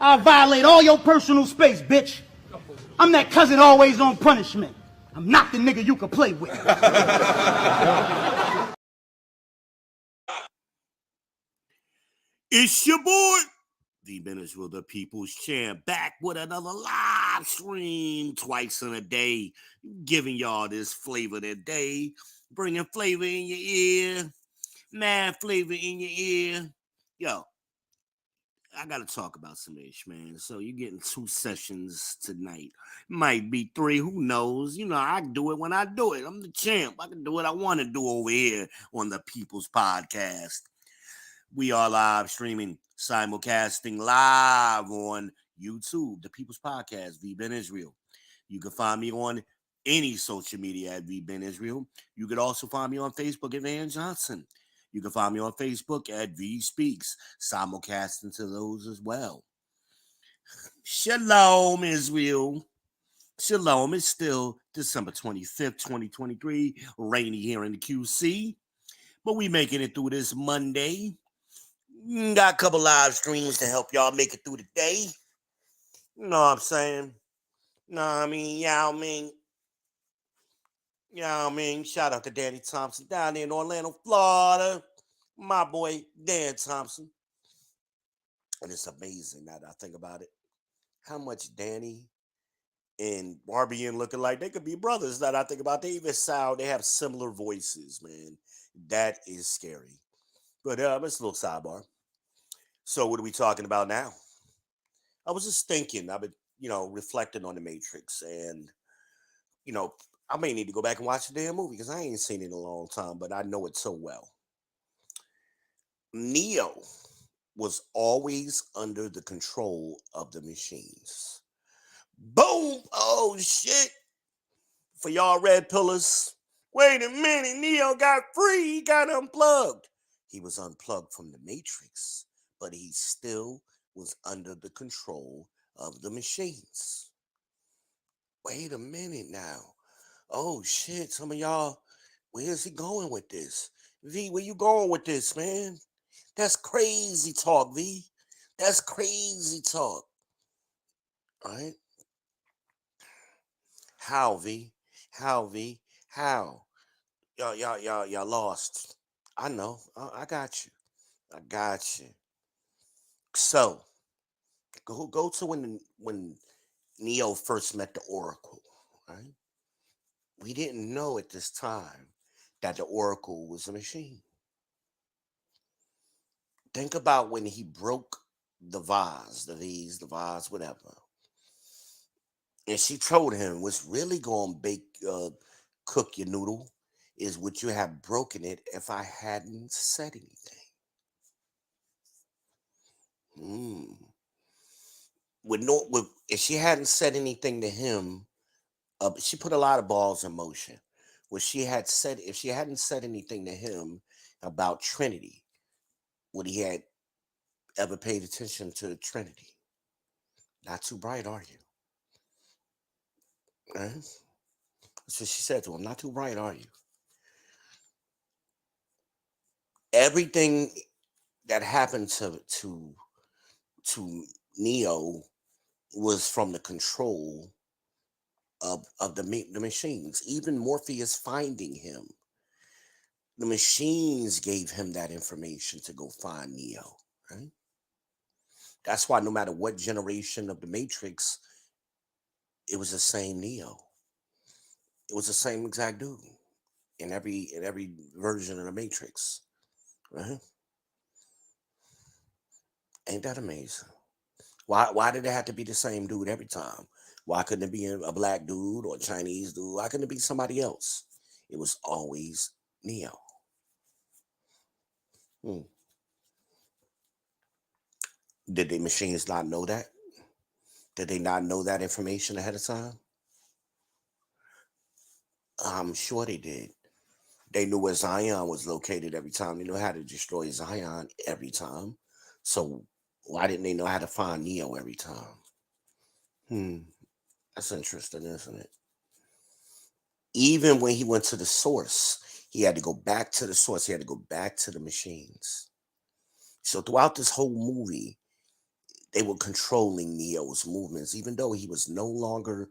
I'll violate all your personal space, bitch. I'm that cousin always on punishment. I'm not the nigga you can play with. It's your boy, the Minister of the People's Champ, back with another live stream twice in a day, giving y'all this flavor today, bringing flavor in your ear, mad flavor in your ear. Yo, I got to talk about some ish, man. So you're getting 2 sessions tonight. Might be 3, who knows? You know, I do it when I do it. I'm the champ. I can do what I want to do over here on the People's Podcast. We are live streaming, simulcasting live on YouTube, the People's Podcast, VBen Israel. You can find me on any social media at VBen Israel. You could also find me on Facebook at Van Johnson. You can find me on Facebook at V Speaks, simulcasting to those as well. Shalom, Israel. Shalom. It's still December 25th, 2023. Rainy here in the QC. But we making it through this Monday. Got a couple live streams to help y'all make it through the day. You know what I'm saying? Shout out to Danny Thompson down there in Orlando, Florida. My boy, Dan Thompson. And it's amazing now that I think about it. How much Danny and Barbie and looking like they could be brothers that I think about. They even sound, they have similar voices, man. That is scary. But it's a little sidebar. So what are we talking about now? I was just thinking, I've been, reflecting on the Matrix, and, I may need to go back and watch the damn movie because I ain't seen it in a long time, but I know it so well. Neo was always under the control of the machines. Boom! Oh, shit! For y'all red pillars, wait a minute, Neo got free, he got unplugged. He was unplugged from the Matrix, but he still was under the control of the machines. Wait a minute now. Oh shit, some of y'all, where's he going with this? V, where you going with this, man? That's crazy talk, V. That's crazy talk. All right? How, V? How, V? How? Y'all lost. I know. I got you. I got you. So, go to when Neo first met the Oracle, right? We didn't know at this time that the Oracle was a machine. Think about when he broke the vase, the vase, whatever. And she told him, what's really going to cook your noodle is would you have broken it if I hadn't said anything? If she hadn't said anything to him, she put a lot of balls in motion. If she hadn't said anything to him about Trinity, would he had ever paid attention to Trinity? Not too bright, are you? Right? That's what she said to him. Not too bright, are you? Everything that happened to Neo was from the control of the machines. Even Morpheus finding him, the machines gave him that information to go find Neo. Right? That's why no matter what generation of the Matrix, it was the same Neo. It was the same exact dude in every version of the Matrix. Right? Ain't that amazing? Why did it have to be the same dude every time? Why couldn't it be a black dude or a Chinese dude? Why couldn't it be somebody else? It was always Neo. Did the machines not know that? Did they not know that information ahead of time? I'm sure they did. They knew where Zion was located every time. They knew how to destroy Zion every time. So why didn't they know how to find Neo every time? That's interesting, isn't it? Even when he went to the source, he had to go back to the source. He had to go back to the machines. So throughout this whole movie, They were controlling Neo's movements, even though he was no longer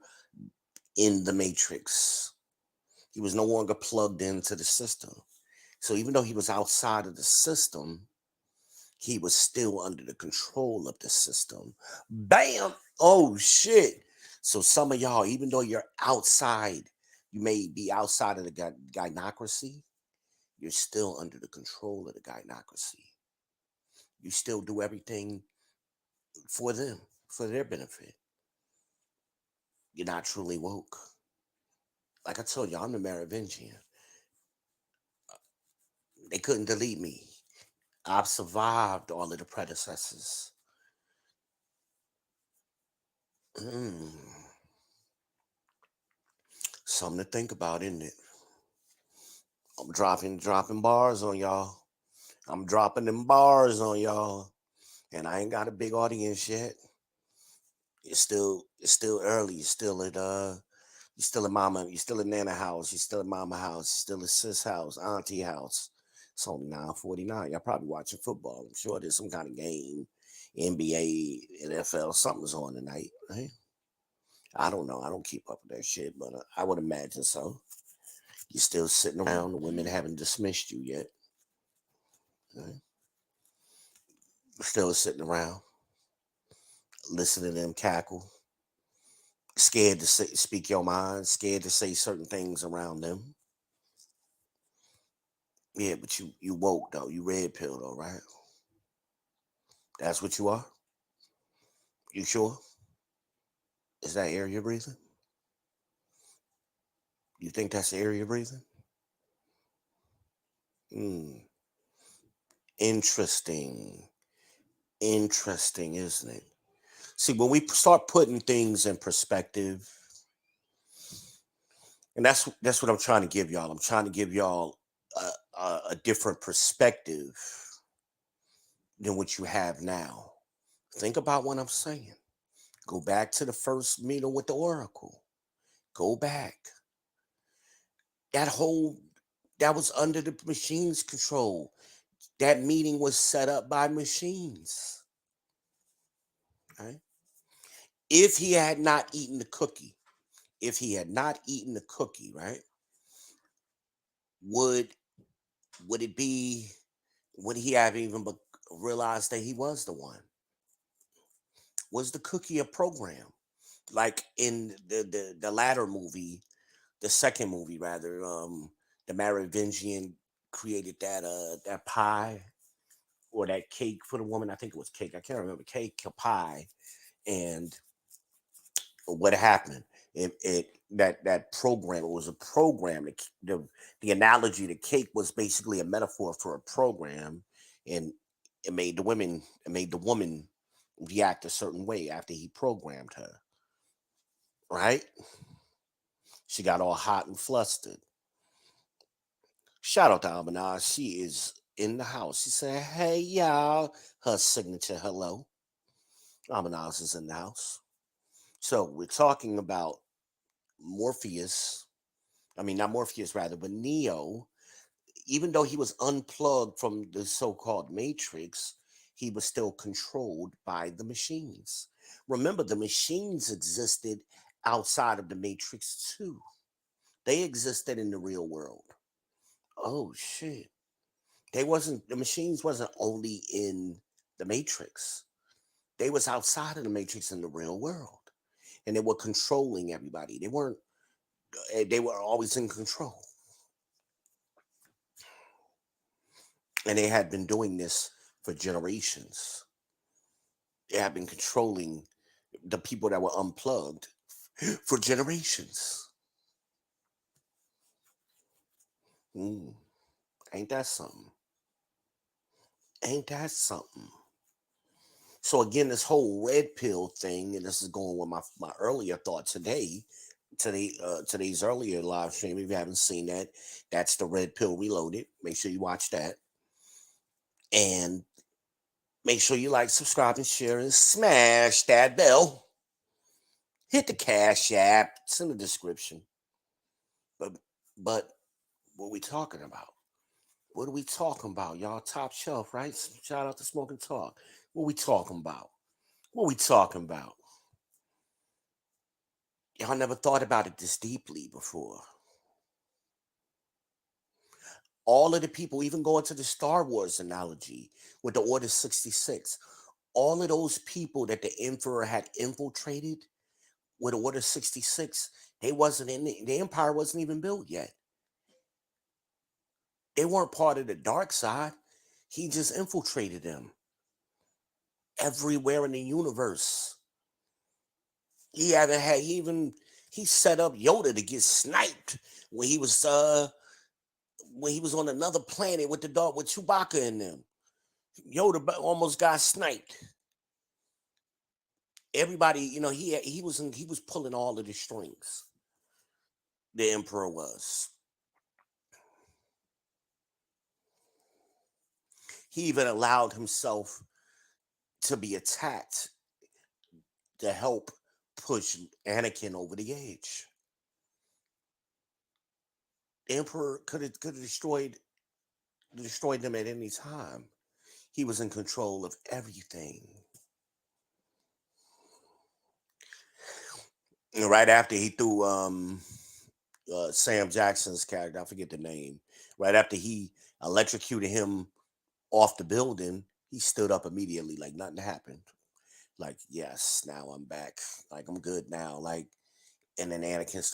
in the matrix. He was no longer plugged into the system. So even though he was outside of the system, he was still under the control of the system. Bam! Oh shit. So some of y'all, even though you're outside, you may be outside of the gynocracy, you're still under the control of the gynocracy. You still do everything for them, for their benefit. You're not truly woke. Like I told you, I'm the Merovingian. They couldn't delete me. I've survived all of the predecessors. Mm. Something to think about, isn't it? I'm dropping bars on y'all. I'm dropping them bars on y'all. And I ain't got a big audience yet. It's still early. You're still at mama, you're still at Nana house, you're still at mama house, you're still at sis house, auntie house. It's only 9:49. Y'all probably watching football. I'm sure there's some kind of game. NBA, NFL, something's on tonight, right? I don't know. I don't keep up with that shit, but I would imagine so. You're still sitting around. The women haven't dismissed you yet. Right? Still sitting around, listening to them cackle, scared to speak your mind, scared to say certain things around them. Yeah, but you woke though. You red pill though, right? That's what you are. You sure? Is that air you're breathing? You think that's the air you're breathing? Hmm. Interesting. Interesting, isn't it? See, when we start putting things in perspective, and that's what I'm trying to give y'all. I'm trying to give y'all a different perspective than what you have now. Think about what I'm saying. Go back to the first meeting with the Oracle. Go back. That whole that was under the machine's control. That meeting was set up by machines. Right? If he had not eaten the cookie, if he had not eaten the cookie, right? Would would it be would he have even realized that he was the one? Was the cookie a program? Like in the latter movie, the second movie rather, the Merovingian created that pie or that cake for the woman. I think it was cake. I can't remember cake or pie. And what happened? It that program, it was a program. The analogy, the cake was basically a metaphor for a program, and it made the woman react a certain way after he programmed her. Right? She got all hot and flustered. Shout out to Almanaz. She is in the house. She said, "Hey y'all," her signature hello. Almanaz is in the house. So we're talking about Morpheus. I mean, not Morpheus, rather, but Neo. Even though he was unplugged from the so-called Matrix, he was still controlled by the machines. Remember, the machines existed outside of the Matrix too. They existed in the real world. Oh shit. The machines wasn't only in the Matrix. They was outside of the Matrix in the real world. And they were controlling everybody. They were always in control. And they had been doing this for generations. They had been controlling the people that were unplugged for generations. Mm, ain't that something? Ain't that something? So again, this whole red pill thing, and this is going with my earlier thought today's earlier live stream. If you haven't seen that, that's the red pill reloaded. Make sure you watch that, and make sure you like, subscribe, and share, and smash that bell. Hit the Cash App. It's in the description. But but what we talking about? What are we talking about, y'all? Top shelf, right? Shout out to Smoking Talk. What we talking about? What we talking about? Y'all never thought about it this deeply before. All of the people, even going to the Star Wars analogy with the Order 66, all of those people that the Emperor had infiltrated with Order 66, they wasn't in the Empire wasn't even built yet. They weren't part of the dark side. He just infiltrated them everywhere in the universe. He haven't had he set up Yoda to get sniped when he was on another planet with the dog with Chewbacca in them. Yoda almost got sniped. Everybody, he was pulling all of the strings. The Emperor was. He even allowed himself to be attacked to help push Anakin over the edge. The Emperor could have destroyed them at any time. He was in control of everything. And right after he threw Sam Jackson's character, I forget the name. Right after he electrocuted him off the building, he stood up immediately like nothing happened. Like, yes, now I'm back. Like, I'm good now. Like, and then Anakin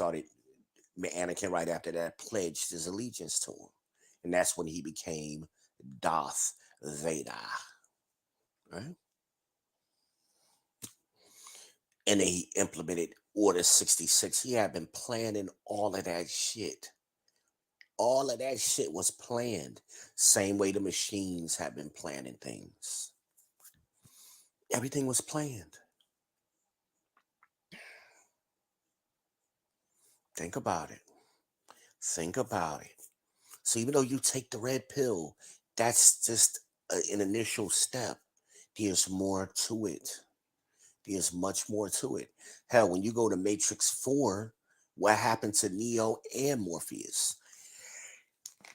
right after that pledged his allegiance to him. And that's when he became Darth Vader. Right? And then he implemented Order 66. He had been planning all of that shit. All of that shit was planned. Same way the machines have been planning things. Everything was planned. Think about it. Think about it. So even though you take the red pill, that's just an initial step. There's more to it. There's much more to it. Hell, when you go to Matrix 4, what happened to Neo and Morpheus?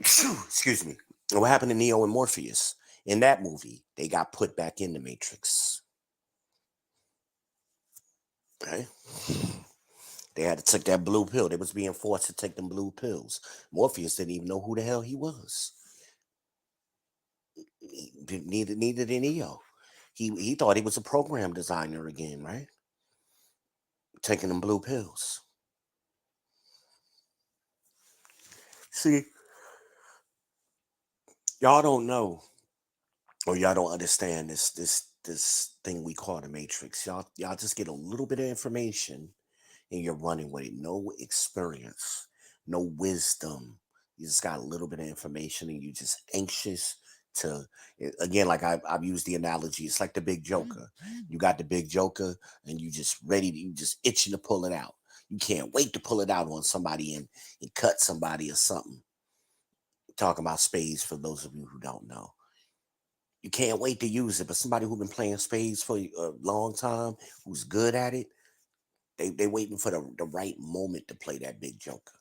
Excuse me. What happened to Neo and Morpheus? In that movie, they got put back in the Matrix. Okay? They had to take that blue pill. They was being forced to take them blue pills. Morpheus didn't even know who the hell he was. Neither did Neo. He thought he was a program designer again, right? Taking them blue pills. See, y'all don't know or y'all don't understand this thing we call the Matrix. Y'all just get a little bit of information and you're running with it. No experience, no wisdom. You just got a little bit of information and you just anxious to again, like I've used the analogy, it's like the big joker. You got the big joker and you just itching to pull it out. You can't wait to pull it out on somebody and cut somebody or something. Talking about spades for those of you who don't know. You can't wait to use it, but somebody who's been playing spades for a long time, who's good at it, they waiting for the right moment to play that big joker.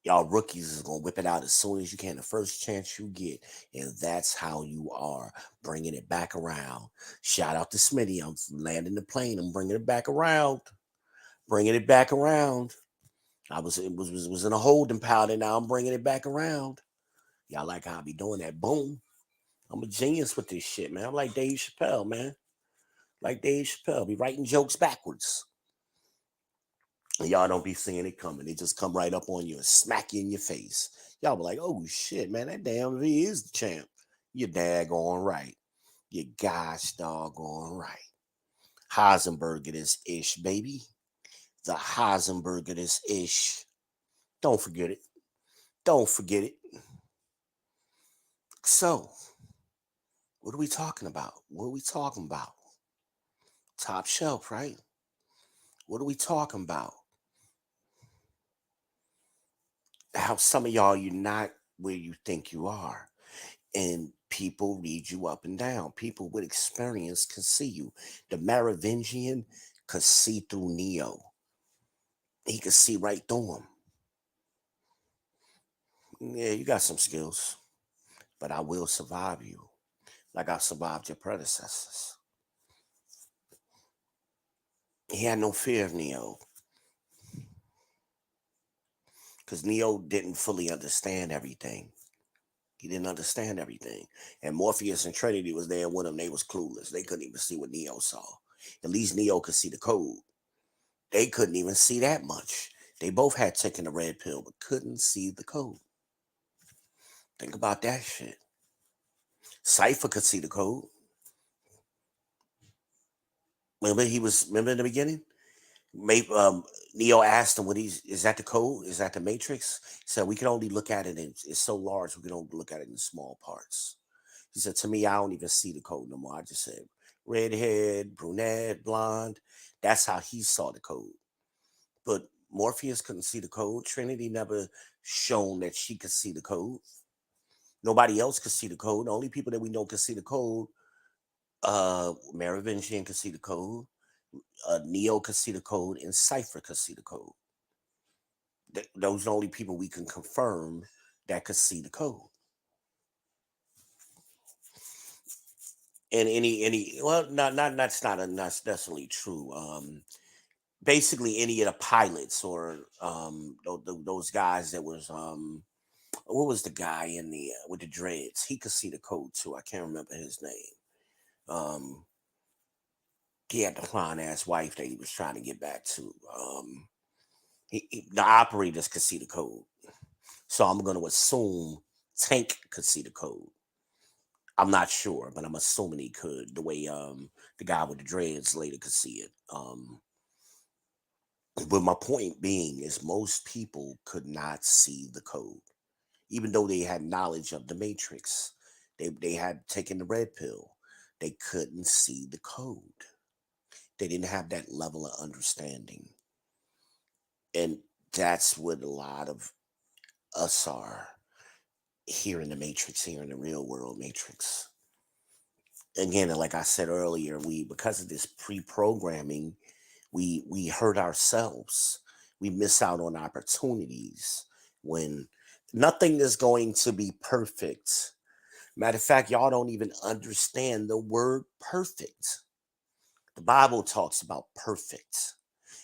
Y'all rookies is gonna whip it out as soon as you can, the first chance you get, and that's how you are bringing it back around. Shout out to Smitty, I'm landing the plane. I'm bringing it back around, bringing it back around. I was in a holding pattern. Now I'm bringing it back around. Y'all like how I be doing that? Boom. I'm a genius with this shit, man. I'm like Dave Chappelle, man. Like Dave Chappelle, be writing jokes backwards. And y'all don't be seeing it coming. They just come right up on you and smack you in your face. Y'all be like, oh shit, man, that damn V is the champ. You daggone right. You gosh doggone right. Heisenberg it is ish, baby. The Heisenberg it is ish. Don't forget it. Don't forget it. So, what are we talking about? What are we talking about? Top shelf, right? What are we talking about? How some of y'all, you're not where you think you are. And people read you up and down. People with experience can see you. The Merovingian could see through Neo. He could see right through him. Yeah, you got some skills, but I will survive you like I survived your predecessors. He had no fear of Neo because Neo didn't fully understand everything. He didn't understand everything. And Morpheus and Trinity was there with him. They was clueless. They couldn't even see what Neo saw. At least Neo could see the code. They couldn't even see that much. They both had taken the red pill, but couldn't see the code. Think about that shit. Cypher could see the code. Remember in the beginning? Maybe Neo asked him, is that the code? Is that the matrix? He said, we can only look at it, it's so large, we can only look at it in small parts. He said, to me, I don't even see the code no more. I just said, redhead, brunette, blonde. That's how he saw the code. But Morpheus couldn't see the code. Trinity never shown that she could see the code. Nobody else could see the code. The only people that we know could see the code, Merovingian could see the code, Neo could see the code, and Cypher could see the code. Those are the only people we can confirm that could see the code. And any well, not that's not necessarily true. Basically, any of the pilots or those guys that was what was the guy in the with the dreads? He could see the code too. I can't remember his name. He had the fine ass wife that he was trying to get back to. The operators could see the code. So I'm going to assume Tank could see the code. I'm not sure, but I'm assuming he could. The way the guy with the dreads later could see it. But my point being is most people could not see the code, even though they had knowledge of the Matrix. They had taken the red pill. They couldn't see the code. They didn't have that level of understanding, and that's what a lot of us are here in the Matrix, here in the real world Matrix. Again, like I said earlier, we because of this pre-programming, we hurt ourselves. We miss out on opportunities when nothing is going to be perfect. Matter of fact, y'all don't even understand the word perfect. The Bible talks about perfect.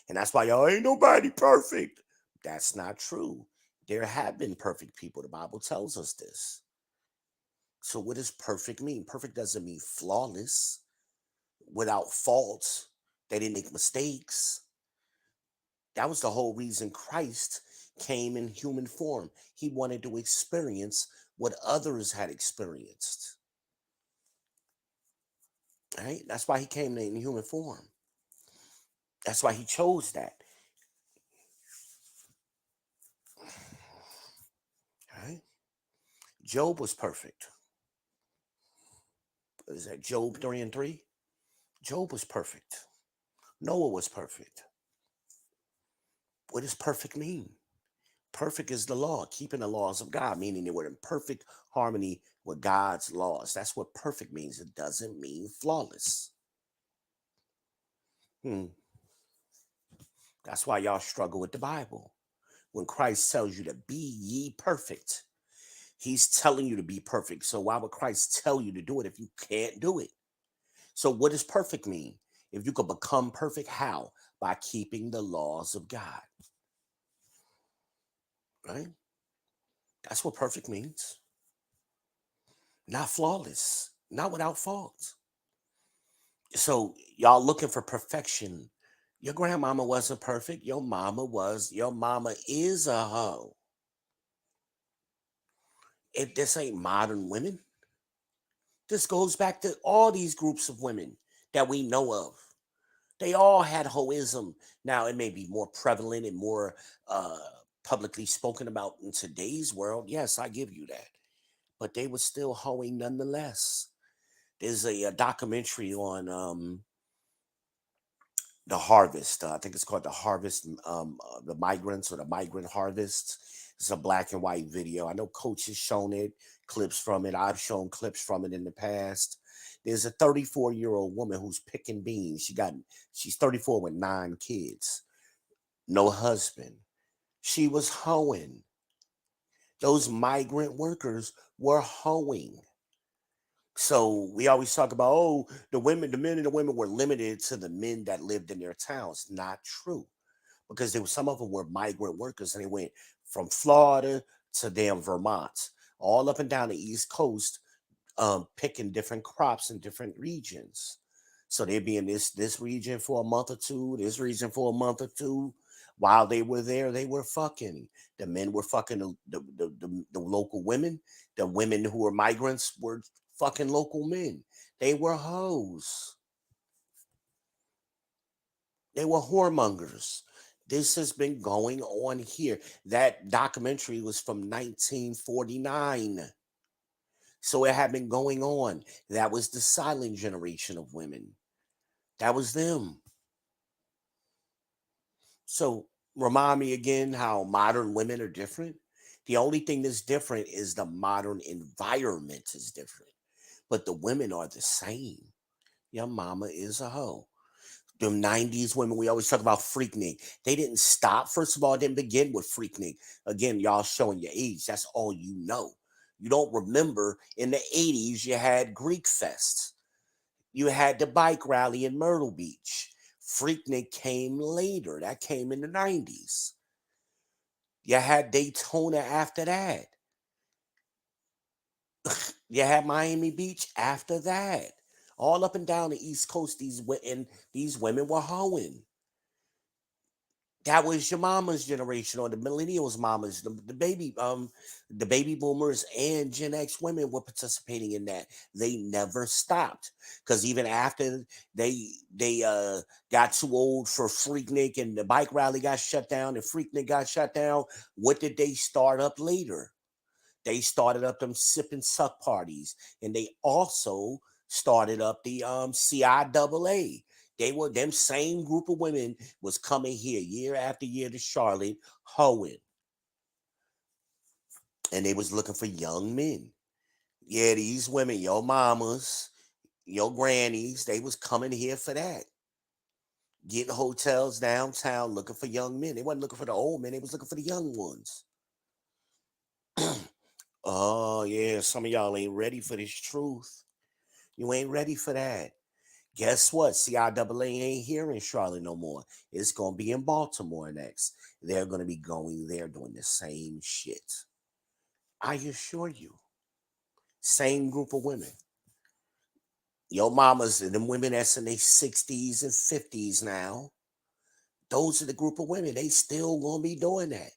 And that's why y'all ain't nobody perfect. That's not true. There have been perfect people. The Bible tells us this. So what does perfect mean? Perfect doesn't mean flawless, without faults. They didn't make mistakes. That was the whole reason Christ came in human form. He wanted to experience what others had experienced. Right? That's why he came in human form. That's why he chose that. Right? Job was perfect. Is that Job 3 and 3? Job was perfect. Noah was perfect. What does perfect mean? Perfect is the law, keeping the laws of God, meaning they were in perfect harmony with God's laws. That's what perfect means. It doesn't mean flawless. That's why y'all struggle with the Bible. When Christ tells you to be ye perfect, he's telling you to be perfect. So why would Christ tell you to do it if you can't do it? So what does perfect mean? If you could become perfect, how? By keeping the laws of God. Right? That's what perfect means. Not flawless, not without fault. So y'all looking for perfection. Your grandmama wasn't perfect. Your mama was. Your mama is a hoe. If this ain't modern women, this goes back to all these groups of women that we know of. They all had hoism. Now it may be more prevalent and more uh, publicly spoken about in today's world. Yes, I give you that. But they were still hoeing nonetheless. There's a documentary on the harvest. I think it's called the harvest, the migrants or the migrant harvest. It's a black and white video. I know Coach has shown it, clips from it. I've shown clips from it in the past. There's a 34-year-old woman who's picking beans. She's 34 with 9 kids, no husband. She was hoeing. Those migrant workers were hoeing. So we always talk about, oh, the women, the men and the women were limited to the men that lived in their towns. Not true, because there was some of them were migrant workers, and they went from Florida to damn Vermont, all up and down the East Coast, picking different crops in different regions. So they'd be in this region for a month or two, this region for a month or two. While they were there, they were fucking. The men were fucking the local women. The women who were migrants were fucking local men. They were hoes. They were whoremongers. This has been going on here. That documentary was from 1949. So it had been going on. That was the silent generation of women. That was them. So remind me again how modern women are different. The only thing that's different is the modern environment is different. But the women are the same. Your mama is a hoe. The 90s women, we always talk about Freaknik. They didn't stop. First of all, it didn't begin with Freaknik. Again, y'all showing your age. That's all you know. You don't remember in the 80s, you had Greek Fest. You had the bike rally in Myrtle Beach. Freaknik came later. That came in the 90s. You had Daytona after that. You had Miami Beach after that. All up and down the East Coast, these women were hoeing. That was your mama's generation, or the millennials mamas, the baby boomers and Gen X women were participating in that. They never stopped, because even after they got too old for Freaknik and the bike rally got shut down and Freaknik got shut down, what did they start up later? They started up them sip and suck parties, and they also started up the CIAA. They were them same group of women was coming here year after year to Charlotte hoeing, and they was looking for young men. Yeah, these women, your mamas, your grannies, they was coming here for that. Getting hotels downtown looking for young men. They wasn't looking for the old men, they was looking for the young ones. Oh yeah, some of y'all ain't ready for this truth. You ain't ready for that. Guess what? CIAA ain't here in Charlotte no more. It's gonna be in Baltimore next. They're gonna be going there doing the same shit. I assure you. Same group of women. Your mamas and them women that's in their 60s and 50s now. Those are the group of women. They still gonna be doing that.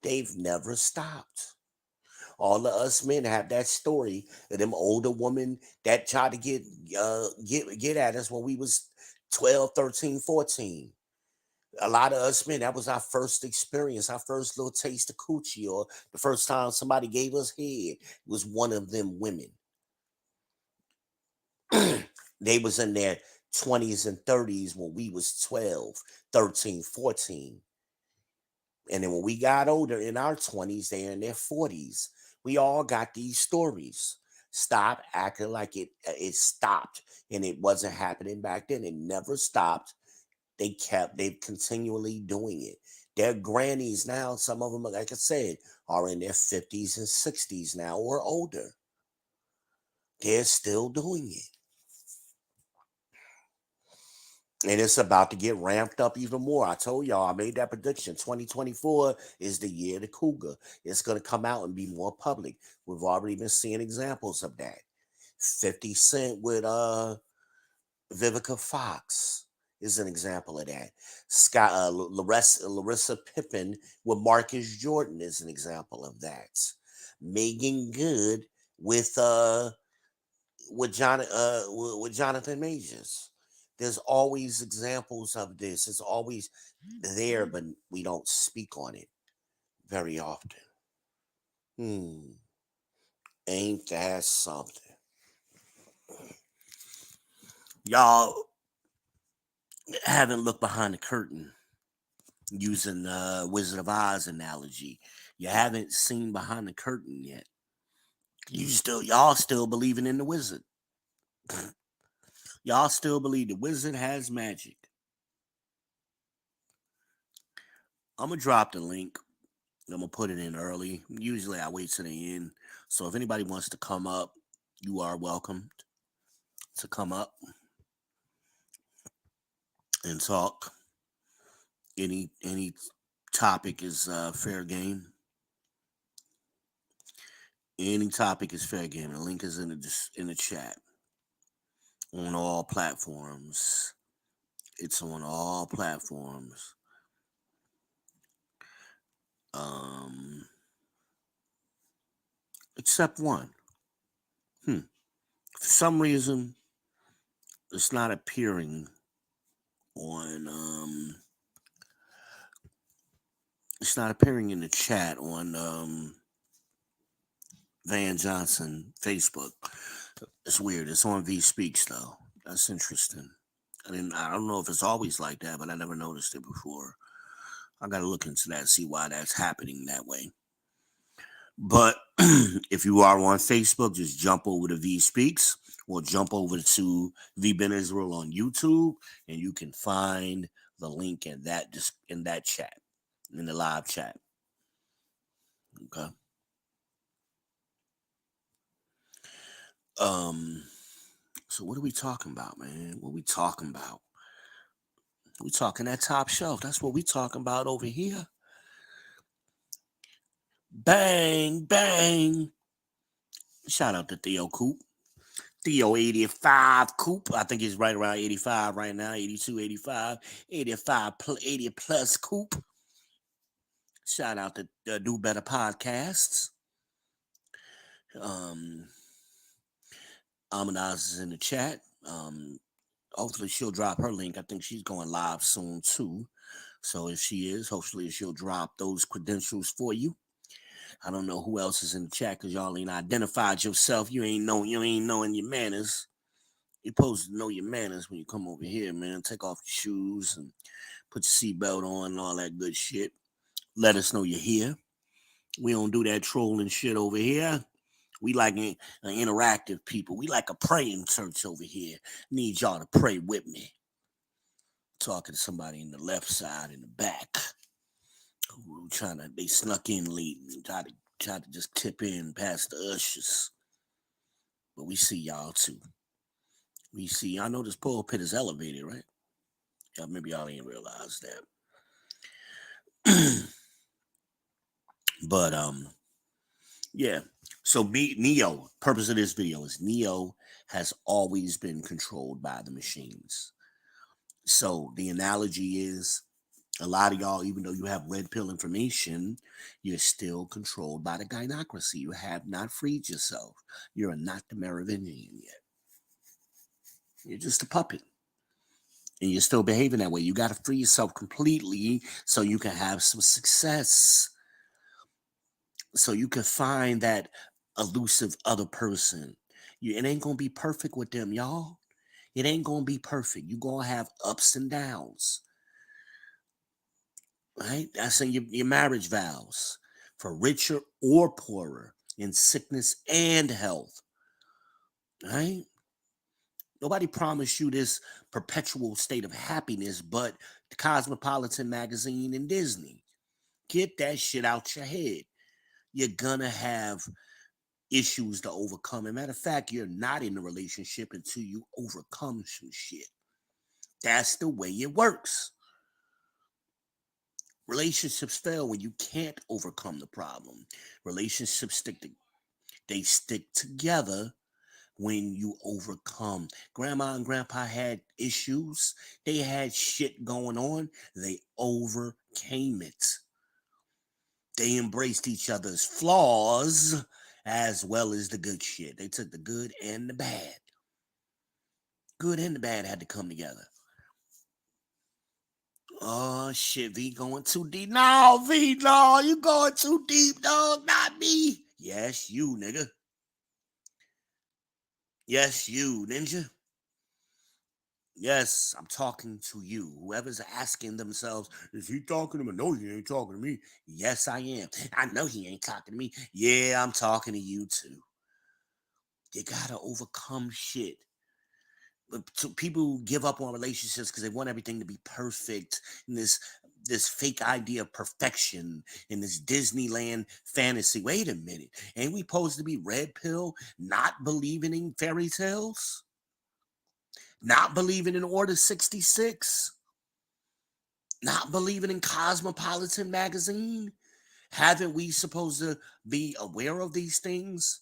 They've never stopped. All of us men have that story of them older women that tried to get at us when we was 12, 13, 14. A lot of us men, that was our first experience, our first little taste of coochie, or the first time somebody gave us head. It was one of them women. They was in their 20s and 30s when we was 12, 13, 14. And then when we got older in our 20s, they're in their 40s. We all got these stories. Stop acting like it stopped and it wasn't happening back then. It never stopped. They've continually doing it. Their grannies now, some of them, like I said, are in their 50s and 60s now or older. They're still doing it. And it's about to get ramped up even more. I told y'all, I made that prediction. 2024 is the year of the cougar. It's going to come out and be more public. We've already been seeing examples of that. 50 Cent with Vivica Fox is an example of that. Larissa Pippen with Marcus Jordan is an example of that. Megan Good with with Jonathan Majors. There's always examples of this. It's always there, but we don't speak on it very often. Hmm, ain't that something? Y'all haven't looked behind the curtain using the Wizard of Oz analogy. You haven't seen behind the curtain yet. Y'all still believing in the wizard. Y'all still believe the wizard has magic. I'm gonna drop the link. I'm gonna put it in early. Usually I wait to the end. So if anybody wants to come up, you are welcome to come up and talk. Any topic is fair game. Any topic is fair game. The link is in the chat on all platforms. It's on all platforms. Um, except one. For some reason, it's not appearing on. It's not appearing in the chat on Van Johnson Facebook. It's weird. It's on V Speaks though. That's interesting. I don't know if it's always like that, but I never noticed it before. I gotta look into that, see why that's happening that way. But if you are on Facebook, just jump over to V Speaks or jump over to V Ben Israel on YouTube, and you can find the link in that chat, in the live chat. Okay. So what are we talking about, man? What we talking about? We talking that top shelf. That's what we talking about over here. Bang, bang. Shout out to Theo Coop. Theo 85 Coop. I think he's right around 85 right now. 82, 85. 80 plus Coop. Shout out to Do Better Podcasts. Amanaz is in the chat. Hopefully she'll drop her link. I think she's going live soon too. So if she is, hopefully she'll drop those credentials for you. I don't know who else is in the chat because y'all ain't identified yourself. You ain't knowing your manners. You're supposed to know your manners when you come over here, man. Take off your shoes and put your seatbelt on and all that good shit. Let us know you're here. We don't do that trolling shit over here. We like an interactive people. We like a praying church over here. Need y'all to pray with me. Talking to somebody in the left side in the back who they snuck in late and try to just tip in past the ushers. But we see y'all too. I know this pulpit is elevated, right? Yeah, maybe y'all ain't realize that. But yeah. So Neo, purpose of this video is Neo has always been controlled by the machines. So the analogy is a lot of y'all, even though you have red pill information, you're still controlled by the gynocracy. You have not freed yourself. You're not the Merovingian yet. You're just a puppet. And you're still behaving that way. You got to free yourself completely so you can have some success. So you can find that elusive other person. It ain't going to be perfect with them, y'all. It ain't going to be perfect. You're going to have ups and downs. Right? That's in your marriage vows. For richer or poorer, in sickness and health. Right? Nobody promised you this perpetual state of happiness but the Cosmopolitan magazine and Disney. Get that shit out your head. You're gonna have issues to overcome. As a matter of fact, you're not in a relationship until you overcome some shit. That's the way it works. Relationships fail when you can't overcome the problem. Relationships stick together when you overcome. Grandma and grandpa had issues. They had shit going on. They overcame it. They embraced each other's flaws as well as the good shit. They took the good and the bad. Good and the bad had to come together. Oh shit, V going too deep. No, V, no, you going too deep, dog. Not me. Yes, you, nigga. Yes, you, ninja. Yes, I'm talking to you. Whoever's asking themselves, is he talking to me? No, he ain't talking to me. Yes, I am. I know he ain't talking to me. Yeah, I'm talking to you too. You gotta overcome shit. But people give up on relationships because they want everything to be perfect. And this fake idea of perfection in this Disneyland fantasy. Wait a minute. Ain't we supposed to be red pill, not believing in fairy tales? Not believing in Order 66? Not believing in Cosmopolitan magazine? Haven't we supposed to be aware of these things?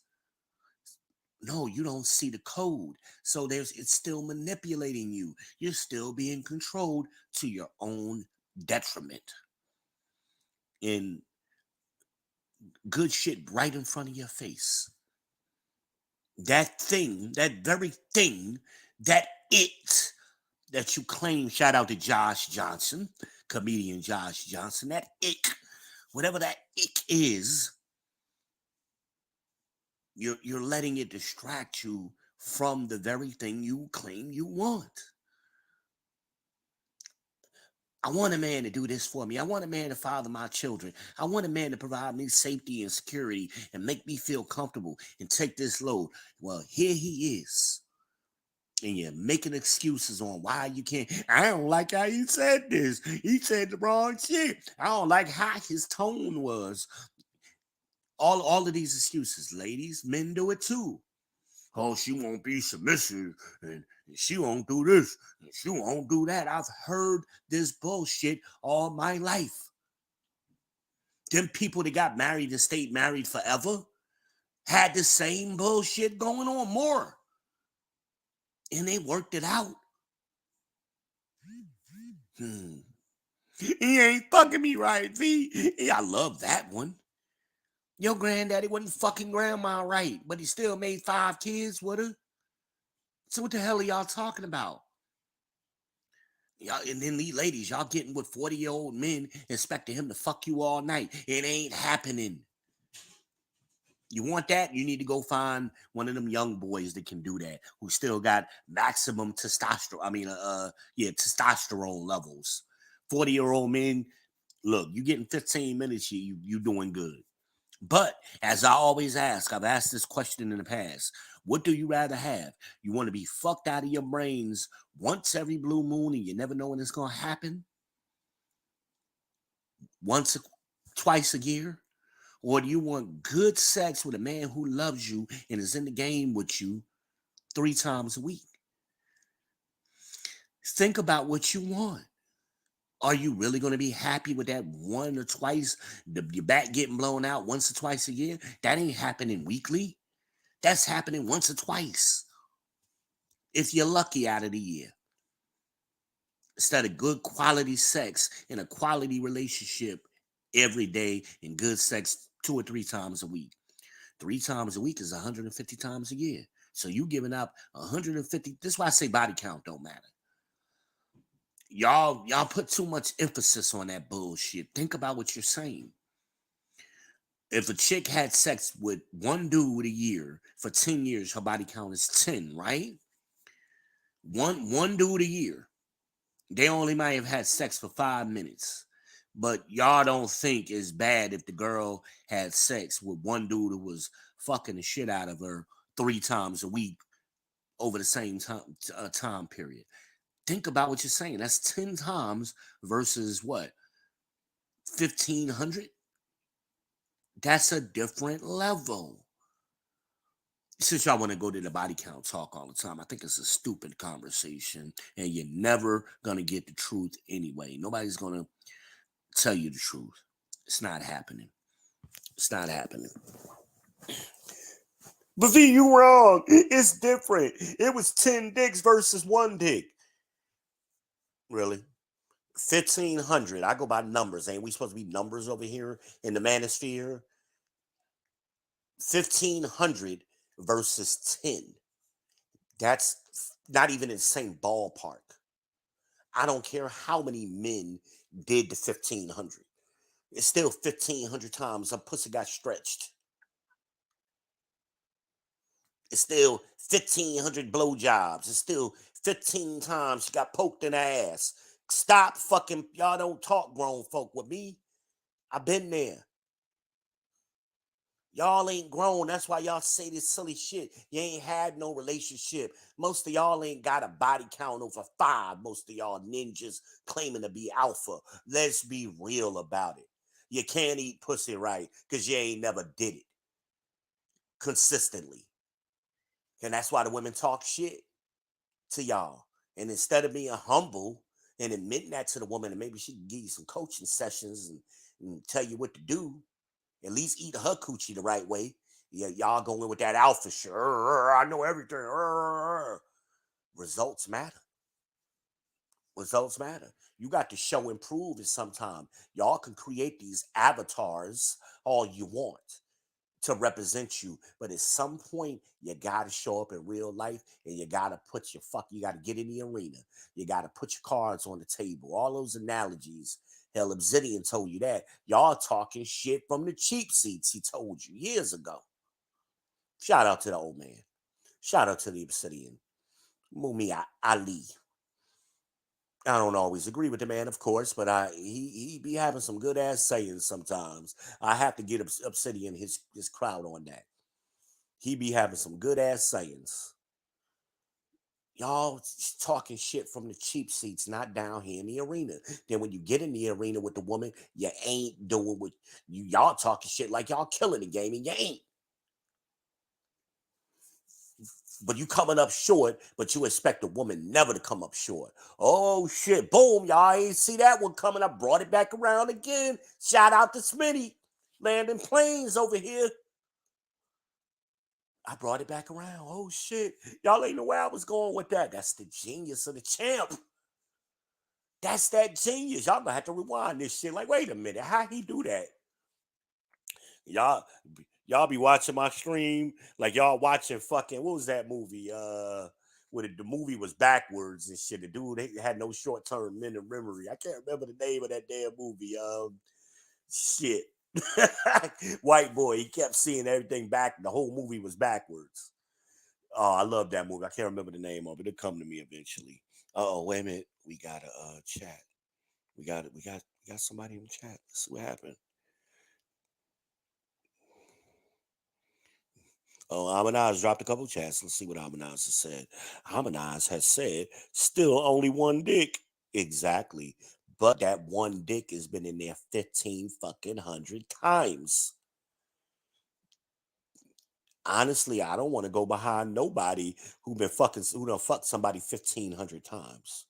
No, you don't see the code. So it's still manipulating you. You're still being controlled to your own detriment. And good shit right in front of your face. That thing, that very thing, that it that you claim, shout out to Josh Johnson, comedian Josh Johnson, that ick, whatever that ick is, you're letting it distract you from the very thing you claim you want. I want a man to do this for me. I want a man to father my children. I want a man to provide me safety and security and make me feel comfortable and take this load. Well, here he is. And you're making excuses on why you can't. I don't like how he said this. He said the wrong shit. I don't like how his tone was. All of these excuses, ladies, men do it too. Oh, she won't be submissive, and she won't do this, and she won't do that. I've heard this bullshit all my life. Them people that got married and stayed married forever had the same bullshit going on, more. And they worked it out. He ain't fucking me right, V. Yeah, I love that one. Your granddaddy wasn't fucking grandma right, but he still made 5 kids with her. So what the hell are y'all talking about? Y'all, and then these ladies, y'all getting with 40-year-old men expecting him to fuck you all night. It ain't happening. You want that? You need to go find one of them young boys that can do that, who still got maximum testosterone. Testosterone levels. 40-year-old men, look, you getting 15 minutes, you doing good. But as I always ask, I've asked this question in the past. What do you rather have? You want to be fucked out of your brains once every blue moon and you never know when it's going to happen? Twice a year? Or do you want good sex with a man who loves you and is in the game with you 3 times a week? Think about what you want. Are you really going to be happy with that one or twice, your back getting blown out once or twice a year? That ain't happening weekly. That's happening once or twice, if you're lucky, out of the year. Instead of good quality sex in a quality relationship every day and good sex 2 or 3 times a week. 3 times a week is 150 times a year. So you giving up 150. This is why I say body count don't matter. Y'all put too much emphasis on that bullshit. Think about what you're saying. If a chick had sex with one dude a year for 10 years, her body count is 10, right? One dude a year. They only might have had sex for 5 minutes. But y'all don't think it's bad if the girl had sex with one dude who was fucking the shit out of her 3 times a week over the same time period. Think about what you're saying. That's 10 times versus what? 1,500? That's a different level. Since y'all want to go to the body count talk all the time, I think it's a stupid conversation, and you're never going to get the truth anyway. Nobody's going to tell you the truth. It's not happening. It's not happening. But V, you wrong. It's different. It was 10 dicks versus 1 dick. Really? 1,500. I go by numbers. Ain't we supposed to be numbers over here in the manosphere? 1,500 versus 10. That's not even in the same ballpark. I don't care how many men did the 1,500. It's still 1,500 times a pussy got stretched. It's still 1,500 blowjobs. It's still 15 times she got poked in the ass. Stop fucking. Y'all don't talk grown folk with me. I've been there. Y'all ain't grown. That's why y'all say this silly shit. You ain't had no relationship. Most of y'all ain't got a body count over 5. Most of y'all ninjas claiming to be alpha. Let's be real about it. You can't eat pussy right because you ain't never did it consistently. And that's why the women talk shit to y'all. And instead of being humble and admitting that to the woman, and maybe she can give you some coaching sessions and tell you what to do, at least eat her coochie the right way. Yeah, y'all going with that alpha shit. I know everything. Results matter. Results matter. You got to show and prove it sometime. Y'all can create these avatars all you want to represent you, but at some point you got to show up in real life, and you got to put you got to get in the arena. You got to put your cards on the table. All those analogies. Hell, Obsidian told you that. Y'all talking shit from the cheap seats, he told you years ago. Shout out to the old man. Shout out to the Obsidian. Mumi Ali. I don't always agree with the man, of course, but he be having some good ass sayings sometimes. I have to get Obsidian his crowd on that. He be having some good ass sayings. Y'all talking shit from the cheap seats, not down here in the arena. Then when you get in the arena with the woman, you ain't doing what y'all talking shit like y'all killing the game, and you ain't. But you coming up short, but you expect a woman never to come up short. Oh shit, boom, y'all ain't see that one coming. I brought it back around again. Shout out to Smitty, landing planes over here. I brought it back around. Oh shit, y'all ain't know where I was going with that. That's the genius of the champ. That's that genius. Y'all gonna have to rewind this shit. Like, wait a minute, how he do that? Y'all, y'all be watching my stream like y'all watching fucking, what was that movie? Where the movie was backwards and shit. The dude they had no short term memory. I can't remember the name of that damn movie. Shit. White boy. He kept seeing everything back. The whole movie was backwards. Oh, I love that movie. I can't remember the name of it. It'll come to me eventually. Oh, wait a minute. We got a chat. We got somebody in the chat. Let's see what happened. Oh, Amanaz dropped a couple chats. Let's see what Amanaz has said. Amanaz has said, still only one dick. Exactly. But that one dick has been in there 15 fucking hundred times. Honestly, I don't want to go behind nobody who done fucked somebody 1,500 times.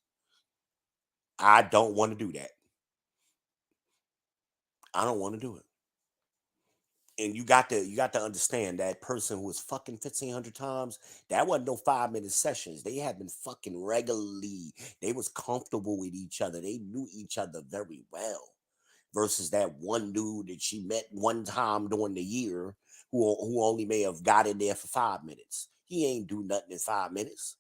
I don't want to do that. I don't want to do it. And you got to understand that person who was fucking 1,500 times, that wasn't no 5-minute sessions. They had been fucking regularly. They was comfortable with each other. They knew each other very well. Versus that one dude that she met one time during the year who only may have got in there for 5 minutes. He ain't do nothing in 5 minutes.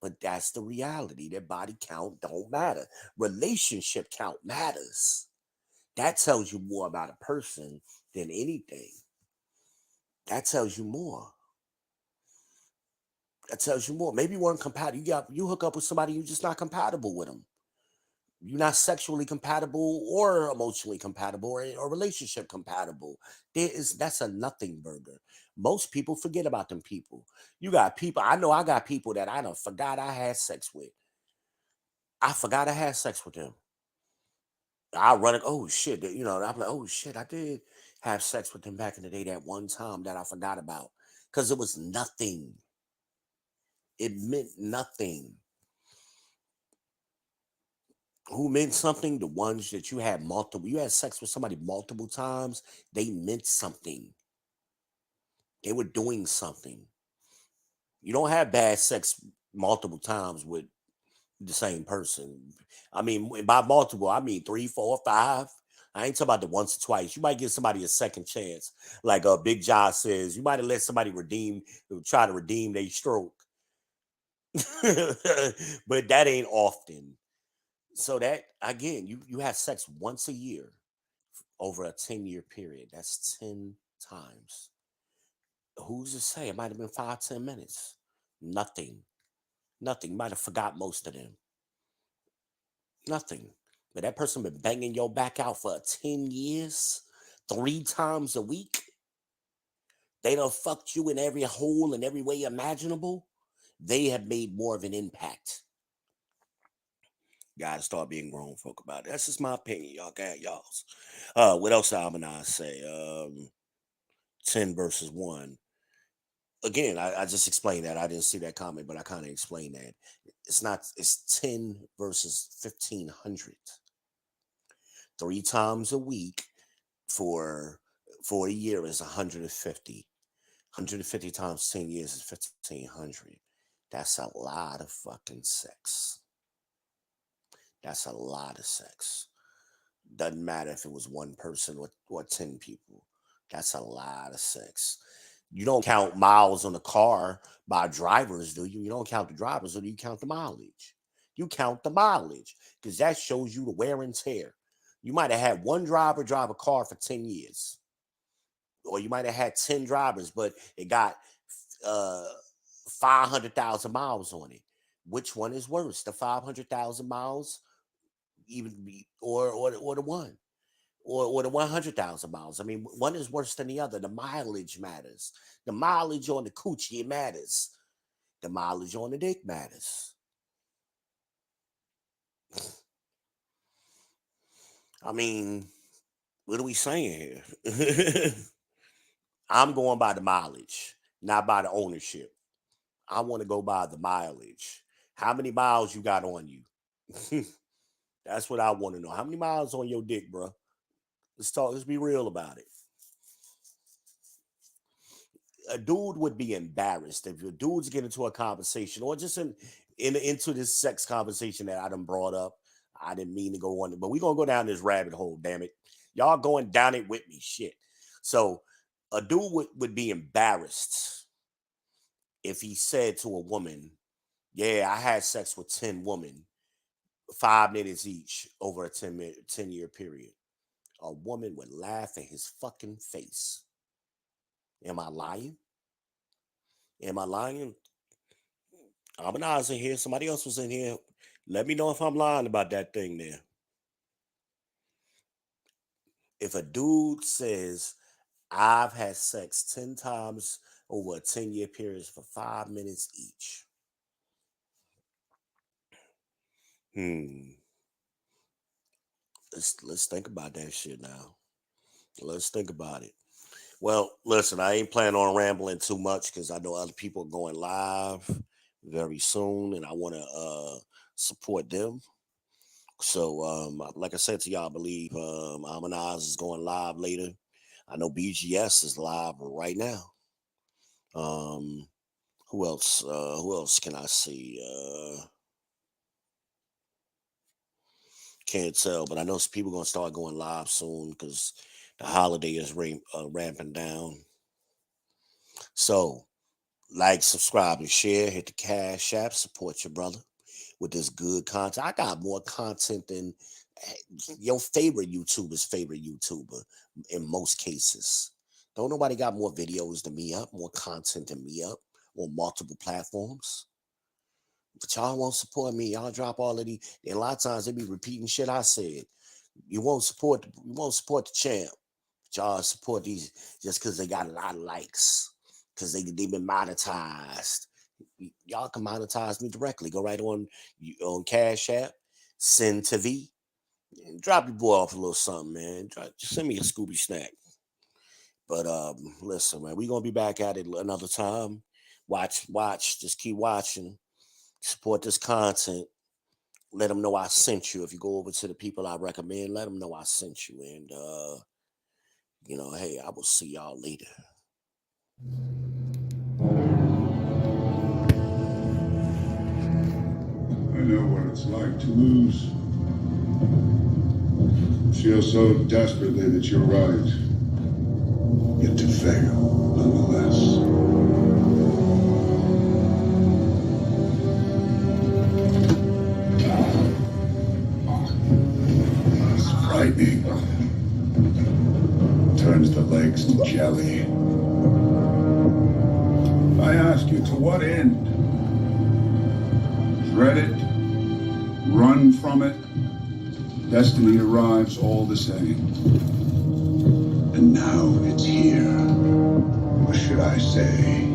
But that's the reality. Their body count don't matter. Relationship count matters. That tells you more about a person than anything. That tells you more. That tells you more. Maybe you weren't compatible. You hook up with somebody, you're just not compatible with them. You're not sexually compatible or emotionally compatible or relationship compatible. That's a nothing burger. Most people forget about them people. You got people. I know I got people that I don't forgot I had sex with. I forgot I had sex with them. I run it. Oh shit! I'm like, oh shit! I did have sex with them back in the day. That one time that I forgot about because it was nothing. It meant nothing. Who meant something? The ones that you had sex with somebody multiple times, they meant something. They were doing something. You don't have bad sex multiple times with the same person. I mean, by multiple, I mean 3, 4, 5. I ain't talking about the once or twice. You might give somebody a second chance. Like Big Josh says, you might have let somebody try to redeem their stroke. But that ain't often. So that again, you have sex once a year over a 10-year period. That's 10 times. Who's to say? It might have been 5, 10 minutes. Nothing. Nothing. You might have forgot most of them. Nothing. But that person been banging your back out for 10 years, 3 times a week. They done fucked you in every hole and every way imaginable. They have made more of an impact. Gotta start being grown folk about it. That's just my opinion. Y'all got y'all's. What else did Almanar say? 10 versus 1. Again, I just explained that. I didn't see that comment, but I kind of explained that. It's 10 versus 1500. 3 times a week for a year is 150. 150 times 10 years is 1500. That's a lot of fucking sex. That's a lot of sex. Doesn't matter if it was one person or 10 people. That's a lot of sex. You don't count miles on the car by drivers, do you? You don't count the drivers, or do you count the mileage? You count the mileage because that shows you the wear and tear. You might have had one driver drive a car for 10 years. Or you might have had 10 drivers, but it got 500,000 miles on it. Which one is worse? The 500,000 miles, or the one, or the 100,000 miles? I mean, one is worse than the other. The mileage matters. The mileage on the coochie matters. The mileage on the dick matters. I mean, what are we saying here? I'm going by the mileage, not by the ownership. I want to go by the mileage. How many miles you got on you? That's what I want to know. How many miles on your dick, bro? Let's talk. Let's be real about it. A dude would be embarrassed if your dudes get into a conversation, or just into this sex conversation that I done brought up. I didn't mean to go on it, but we're gonna go down this rabbit hole, damn it. Y'all going down it with me. Shit. So a dude would be embarrassed if he said to a woman, yeah, I had sex with 10 women, 5 minutes each over a 10-year period. A woman would laugh in his fucking face. Am I lying? Am I lying? I'm in here. Somebody else was in here. Let me know if I'm lying about that thing there. If a dude says, I've had sex 10 times over a 10-year period for 5 minutes each. Let's think about that shit now. Let's think about it. Well, listen, I ain't planning on rambling too much because I know other people are going live very soon, and I want to support them. So, like I said to y'all, I believe Amanaz is going live later. I know BGS is live right now. Who else? Who else can I see? Can't tell, but I know some people gonna start going live soon because the holiday is ramping down. So, like, subscribe, and share. Hit the Cash App. Support your brother with this good content. I got more content than your favorite YouTuber's favorite YouTuber in most cases. Don't nobody got more videos than me up, more content than me up on multiple platforms. But y'all won't support me. Y'all drop all of these. And a lot of times they be repeating shit I said. You won't support the champ. But y'all support these just because they got a lot of likes. Because they've been monetized. Y'all can monetize me directly. Go right on Cash App, send to V. Drop your boy off a little something, man. Just send me a Scooby snack. But listen, man, we're gonna be back at it another time. Watch, just keep watching. Support this content. Let them know I sent you. If you go over to the people I recommend, let them know I sent you. And hey, I will see y'all later. I know what it's like to lose. Feel so desperately that you're right, yet to fail nonetheless. It's frightening. Turns the legs to jelly. I ask you, to what end? Dread it, run from it, destiny arrives all the same. And now it's here. Or should I say,